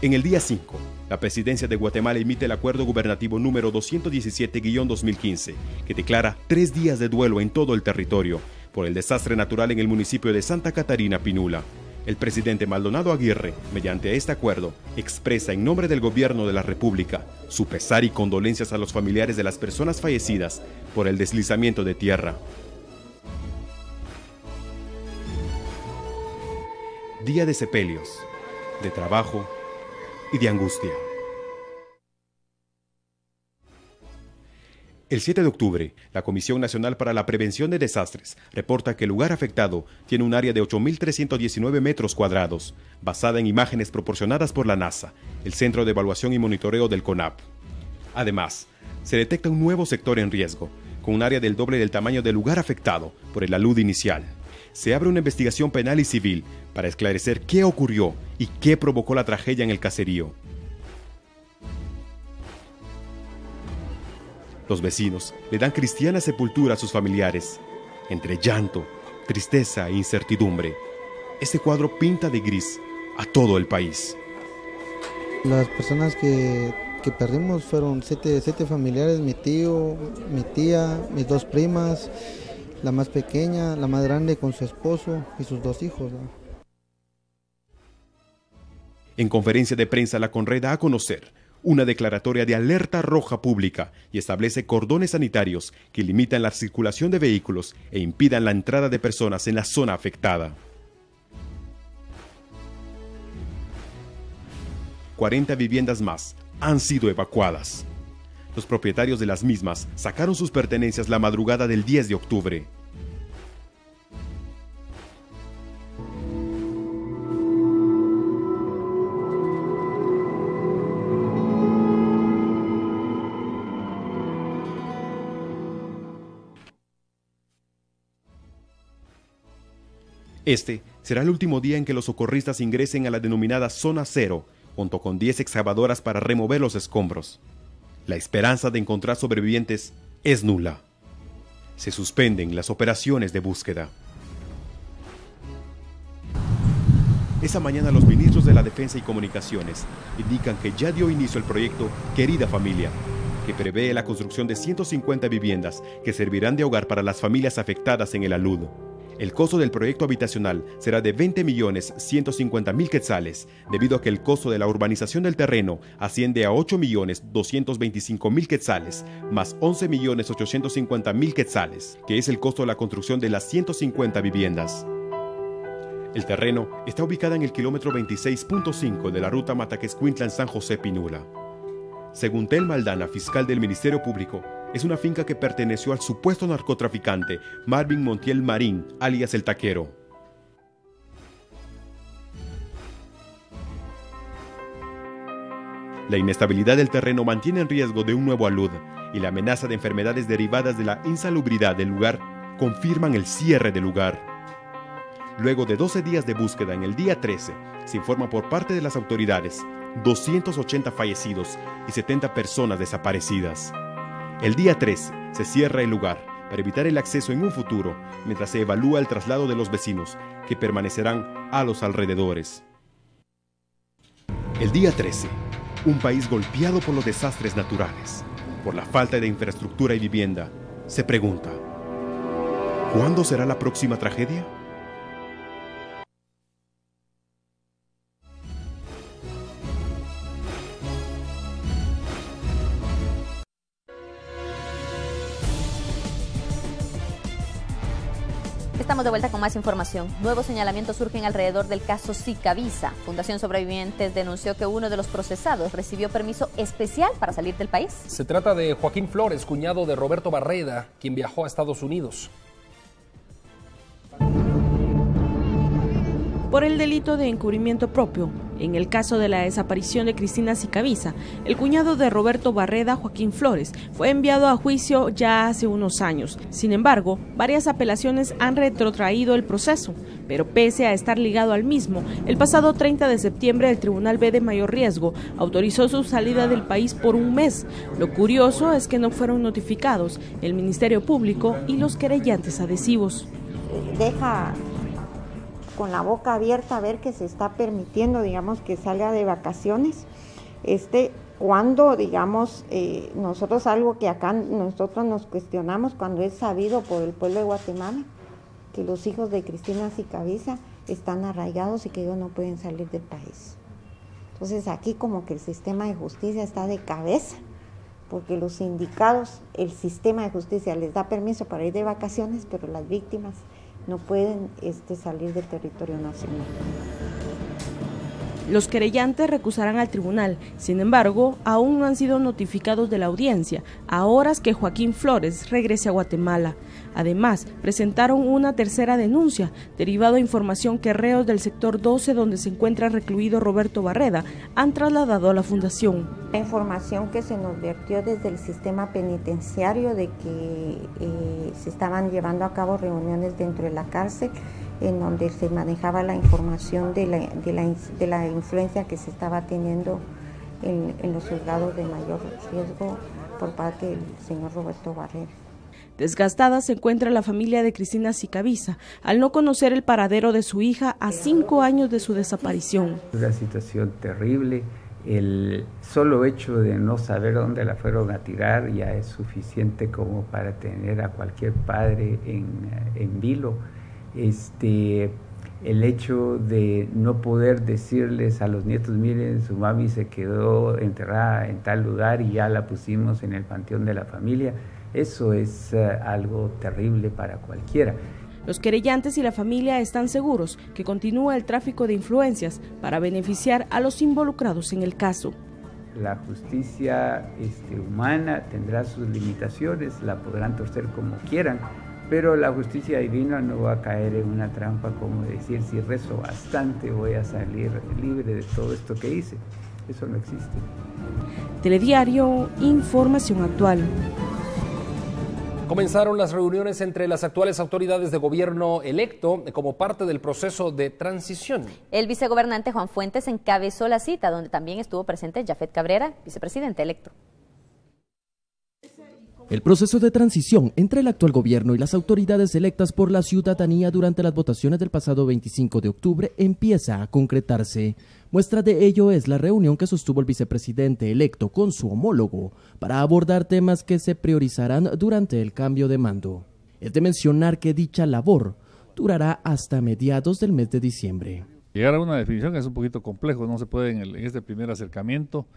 En el día 5, la Presidencia de Guatemala emite el Acuerdo Gubernativo número 217-2015, que declara 3 días de duelo en todo el territorio por el desastre natural en el municipio de Santa Catarina Pinula. El presidente Maldonado Aguirre, mediante este acuerdo, expresa en nombre del gobierno de la República su pesar y condolencias a los familiares de las personas fallecidas por el deslizamiento de tierra. Día de sepelios, de trabajo y de angustia. El 7 de octubre, la Comisión Nacional para la Prevención de Desastres reporta que el lugar afectado tiene un área de 8.319 metros cuadrados, basada en imágenes proporcionadas por la NASA, el Centro de Evaluación y Monitoreo del CONAP. Además, se detecta un nuevo sector en riesgo, con un área del doble del tamaño del lugar afectado por el alud inicial. Se abre una investigación penal y civil para esclarecer qué ocurrió y qué provocó la tragedia en el caserío. Los vecinos le dan cristiana sepultura a sus familiares. Entre llanto, tristeza e incertidumbre, este cuadro pinta de gris a todo el país. Las personas que perdimos fueron siete familiares: mi tío, mi tía, mis 2 primas, la más pequeña, la más grande con su esposo y sus 2 hijos. En conferencia de prensa, la CONRED da a conocer una declaratoria de alerta roja pública y establece cordones sanitarios que limitan la circulación de vehículos e impidan la entrada de personas en la zona afectada. 40 viviendas más han sido evacuadas. Los propietarios de las mismas sacaron sus pertenencias la madrugada del 10 de octubre. Este será el último día en que los socorristas ingresen a la denominada Zona Cero, junto con 10 excavadoras para remover los escombros. La esperanza de encontrar sobrevivientes es nula. Se suspenden las operaciones de búsqueda. Esa mañana los ministros de la Defensa y Comunicaciones indican que ya dio inicio el proyecto Querida Familia, que prevé la construcción de 150 viviendas que servirán de hogar para las familias afectadas en el alud. El costo del proyecto habitacional será de 20.150.000 quetzales, debido a que el costo de la urbanización del terreno asciende a 8.225.000 quetzales, más 11.850.000 quetzales, que es el costo de la construcción de las 150 viviendas. El terreno está ubicado en el kilómetro 26.5 de la ruta Mataquescuintla-San José Pinula. Según Telma Aldana, fiscal del Ministerio Público, es una finca que perteneció al supuesto narcotraficante Marvin Montiel Marín, alias El Taquero. La inestabilidad del terreno mantiene en riesgo de un nuevo alud, y la amenaza de enfermedades derivadas de la insalubridad del lugar confirman el cierre del lugar. Luego de 12 días de búsqueda, en el día 13, se informa por parte de las autoridades 280 fallecidos y 70 personas desaparecidas. El día 13 se cierra el lugar para evitar el acceso en un futuro, mientras se evalúa el traslado de los vecinos que permanecerán a los alrededores. El día 13, un país golpeado por los desastres naturales, por la falta de infraestructura y vivienda, se pregunta: ¿cuándo será la próxima tragedia? Estamos de vuelta con más información. Nuevos señalamientos surgen alrededor del caso Zika Visa. Fundación Sobrevivientes denunció que uno de los procesados recibió permiso especial para salir del país. Se trata de Joaquín Flores, cuñado de Roberto Barreda, quien viajó a Estados Unidos. Por el delito de encubrimiento propio, en el caso de la desaparición de Cristina Zika Visa, el cuñado de Roberto Barreda, Joaquín Flores, fue enviado a juicio ya hace unos años. Sin embargo, varias apelaciones han retrotraído el proceso, pero pese a estar ligado al mismo, el pasado 30 de septiembre el Tribunal B de Mayor Riesgo autorizó su salida del país por un mes. Lo curioso es que no fueron notificados el Ministerio Público y los querellantes adhesivos. Deja con la boca abierta a ver que se está permitiendo, digamos, que salga de vacaciones, cuando, digamos, nosotros algo que acá nosotros nos cuestionamos cuando es sabido por el pueblo de Guatemala, que los hijos de Cristina Zika Visa están arraigados y que ellos no pueden salir del país. Entonces aquí como que el sistema de justicia está de cabeza, porque los sindicados, el sistema de justicia les da permiso para ir de vacaciones, pero las víctimas no pueden salir del territorio nacional. Los querellantes recusarán al tribunal, sin embargo, aún no han sido notificados de la audiencia, a horas que Joaquín Flores regrese a Guatemala. Además, presentaron una tercera denuncia, derivado de información que reos del sector 12, donde se encuentra recluido Roberto Barreda, han trasladado a la fundación. La información que se nos vertió desde el sistema penitenciario de que se estaban llevando a cabo reuniones dentro de la cárcel, en donde se manejaba la información de la influencia que se estaba teniendo en los juzgados de mayor riesgo por parte del señor Roberto Barrera. Desgastada se encuentra la familia de Cristina Zika Visa, al no conocer el paradero de su hija a 5 años de su desaparición. Una situación terrible, el solo hecho de no saber dónde la fueron a tirar ya es suficiente como para tener a cualquier padre en vilo. El hecho de no poder decirles a los nietos, miren, su mami se quedó enterrada en tal lugar y ya la pusimos en el panteón de la familia, eso es algo terrible para cualquiera. Los querellantes y la familia están seguros que continúa el tráfico de influencias para beneficiar a los involucrados en el caso. La justicia humana tendrá sus limitaciones, la podrán torcer como quieran, pero la justicia divina no va a caer en una trampa como decir, si rezo bastante voy a salir libre de todo esto que hice. Eso no existe. Telediario, información actual. Comenzaron las reuniones entre las actuales autoridades de gobierno electo como parte del proceso de transición. El vicegobernante Juan Fuentes encabezó la cita, donde también estuvo presente Jafet Cabrera, vicepresidente electo. El proceso de transición entre el actual gobierno y las autoridades electas por la ciudadanía durante las votaciones del pasado 25 de octubre empieza a concretarse. Muestra de ello es la reunión que sostuvo el vicepresidente electo con su homólogo para abordar temas que se priorizarán durante el cambio de mando. Es de mencionar que dicha labor durará hasta mediados del mes de diciembre. Llegar a una definición es un poquito complejo, no se puede en este primer acercamiento.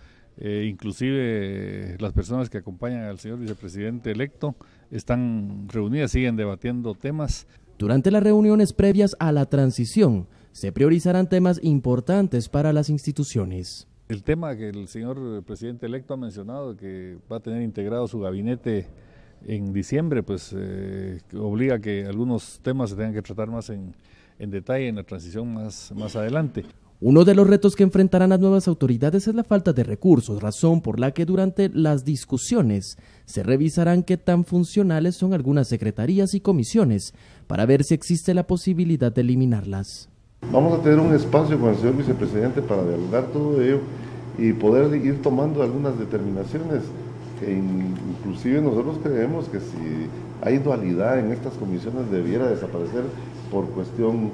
Inclusive las personas que acompañan al señor vicepresidente electo están reunidas, siguen debatiendo temas. Durante las reuniones previas a la transición, se priorizarán temas importantes para las instituciones. El tema que el señor presidente electo ha mencionado, que va a tener integrado su gabinete en diciembre, pues obliga a que algunos temas se tengan que tratar más en detalle en la transición más adelante. Uno de los retos que enfrentarán las nuevas autoridades es la falta de recursos, razón por la que durante las discusiones se revisarán qué tan funcionales son algunas secretarías y comisiones para ver si existe la posibilidad de eliminarlas. Vamos a tener un espacio con el señor vicepresidente para dialogar todo ello y poder ir tomando algunas determinaciones que inclusive nosotros creemos que si hay dualidad en estas comisiones debiera desaparecer por cuestión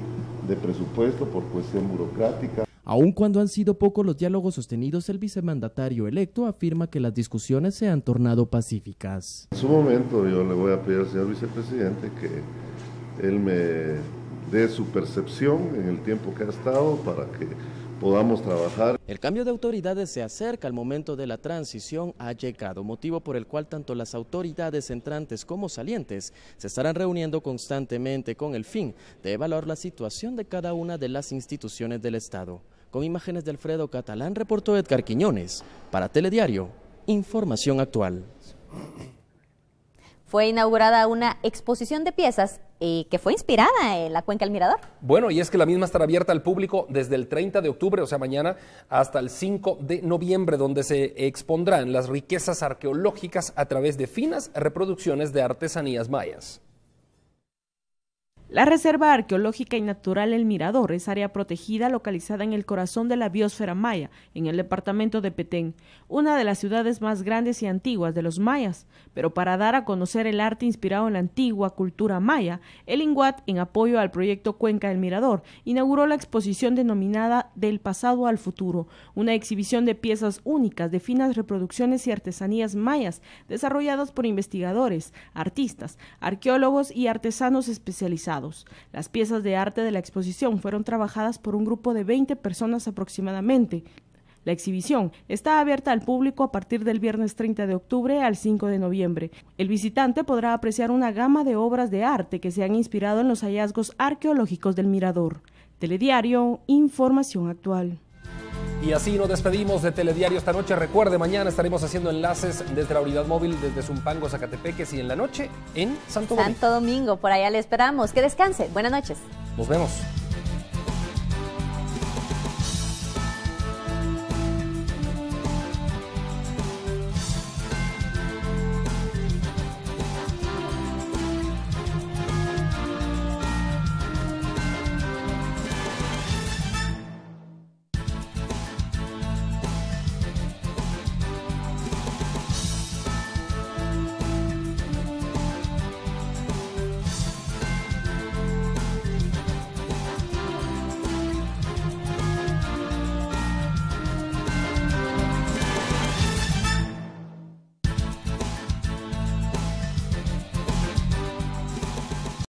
de presupuesto, por cuestión burocrática. Aun cuando han sido pocos los diálogos sostenidos, el vicemandatario electo afirma que las discusiones se han tornado pacíficas. En su momento yo le voy a pedir al señor vicepresidente que él me dé su percepción en el tiempo que ha estado para que podamos trabajar. El cambio de autoridades se acerca, al momento de la transición ha llegado, motivo por el cual tanto las autoridades entrantes como salientes se estarán reuniendo constantemente con el fin de evaluar la situación de cada una de las instituciones del Estado. Con imágenes de Alfredo Catalán, reportó Edgar Quiñones, para Telediario, Información Actual. Fue inaugurada una exposición de piezas que fue inspirada en la Cuenca del Mirador. Bueno, y es que la misma estará abierta al público desde el 30 de octubre, o sea, mañana, hasta el 5 de noviembre, donde se expondrán las riquezas arqueológicas a través de finas reproducciones de artesanías mayas. La Reserva Arqueológica y Natural El Mirador es área protegida localizada en el corazón de la biosfera maya, en el departamento de Petén, una de las ciudades más grandes y antiguas de los mayas. Pero para dar a conocer el arte inspirado en la antigua cultura maya, el INGUAT, en apoyo al proyecto Cuenca del Mirador, inauguró la exposición denominada Del pasado al futuro, una exhibición de piezas únicas de finas reproducciones y artesanías mayas, desarrolladas por investigadores, artistas, arqueólogos y artesanos especializados. Las piezas de arte de la exposición fueron trabajadas por un grupo de 20 personas aproximadamente. La exhibición está abierta al público a partir del viernes 30 de octubre al 5 de noviembre. El visitante podrá apreciar una gama de obras de arte que se han inspirado en los hallazgos arqueológicos del Mirador. Telediario, Información Actual. Y así nos despedimos de Telediario esta noche. Recuerde, mañana estaremos haciendo enlaces desde la unidad móvil desde Zumpango, Zacatepeques, y en la noche en Santo Domingo. Santo Domingo, por allá le esperamos. Que descanse. Buenas noches. Nos vemos.